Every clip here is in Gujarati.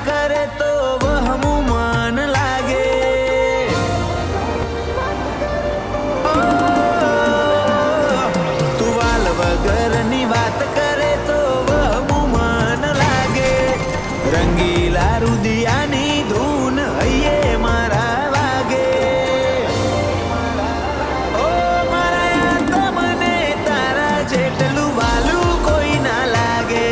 करे तो वहमु मन लागे। तू वाल वगરની વાત કરે તો વહમુ મન લાગે। રંગીલા રુદિયાની ધૂન હૈયે મારા વાગે। ઓ મારા તમને તારા જેટલું વાલું કોઈ ના લાગે।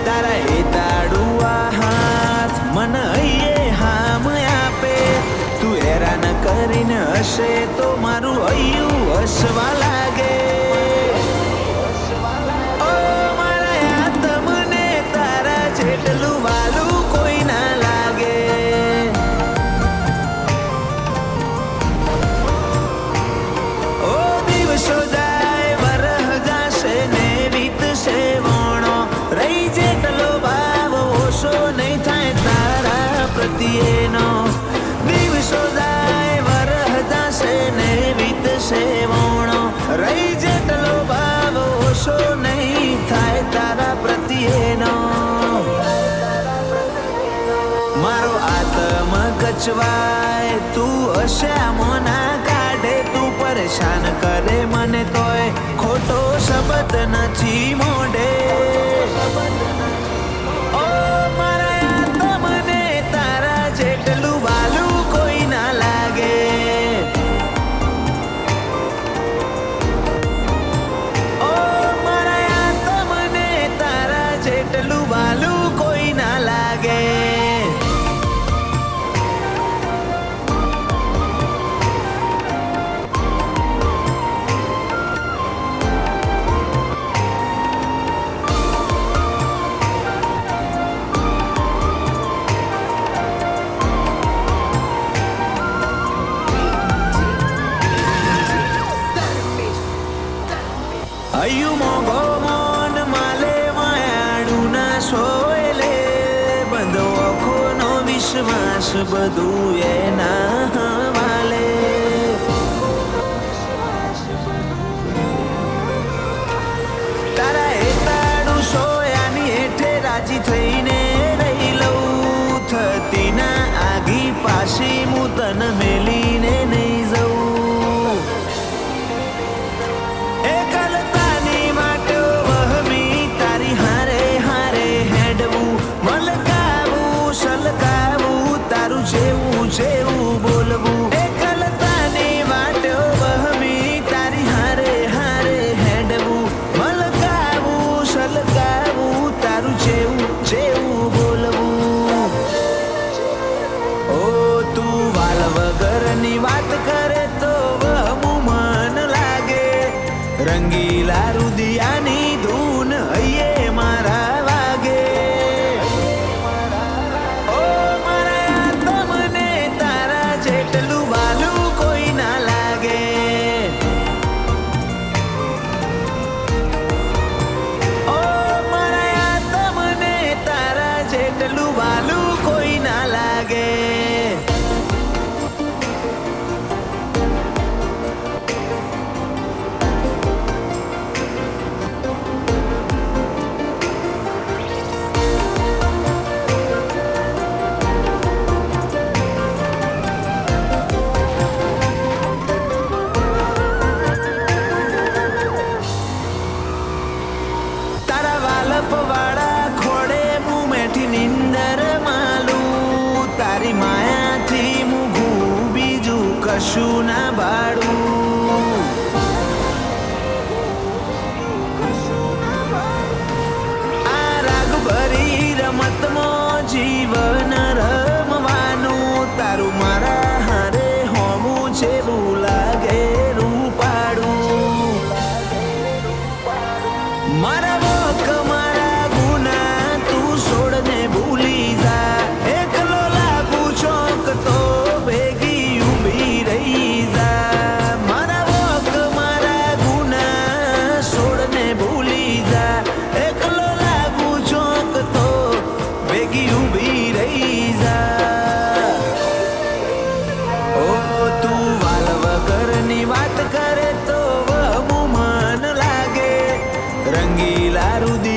તારા એ તાડુઆ હાથ મન હૈયે હામ આપે। તું હેરાન કરીને હશે તો મારું હૈયું હસવા લાગે। ઓ મારા તમને તારા જેટલું વાલું કોઈ ના લાગે। ઓ દિવસો જાય વરહ જાશે ને વીતશે વણો રહી જેટલો ભાવ ઓછો નહીં થાય તારા પ્રત્યેનો। દિવસો જાય વરહ જાશે ને વીતશે વણો રહી જેટલો ભાવ ઓછો નહીં થાય તારા પ્રત્યેનો। મારો આત્મ કચવાય તું હશ્યામો ના કાઢે। તું પરેશાન કરે મને તોય ખોટો શબ્દ નથી મોઢે। ઓ મારા તમને તારા જેટલું વાલું કોઈ ના લાગે। ઓ મારા તમને તારા જેટલું વાલું કોઈ ના લાગે। હૈયું મોઘો મોન માલે માયાડું ના સોયલે। બંધો આંખોનો વિશ્વાસ બધું એના હવાલે। તારા એ તાડું સોયાની હેઠે રાજી થઈને રહી લઉં। થતી ના આગી પાછી હું તન મેલીને નહીં જઉં। એકલતાની વાટો વહમી તારી હારે હારે હેડવું। મલકાવું સલકાવું તારું જેવું જેવું બોલવું। એકલતાની વાટો વહમી તારી હારે હારે હેડવું। મલકાવું સલકાવું તારું જેવું જેવું બોલવું। ઓ તું વાલ વગરની વાત કરે તો વહમુ મન લાગે। રંગીલા રુદિયાની ધૂન હૈયે મારા વાગે। ઓ મારા તમને તારા જેટલું વાલું કોઈ ના લાગે। ઓ મારા તમને તારા જેટલું વાલું કોઈ ના લાગે। તારા વાલપ વાળા ખોડે મું મેઠી નિંદર માલું। તારી માયાથી મું બીજું કશું ના ભાડું। આ રાગ ભરી રમતમાં જીવન રમવાનું। તારું મારા હારે હોમું જેવું લાગે રૂપાડું। મારા વોક મારા ગુના તું છોડને ભૂલી જા। એકલો લાગુ ચોક તો ભેગી ઊભી રહી જા। મારા વોક મારા ગુના છોડને ભૂલી જા। એકલો લાગુ ચોક તો ભેગી ઊભી રહી જા। ઓ તું વાલ વગરની વાત કરે તો વહમુ મન લાગે। રંગી તારું દિલ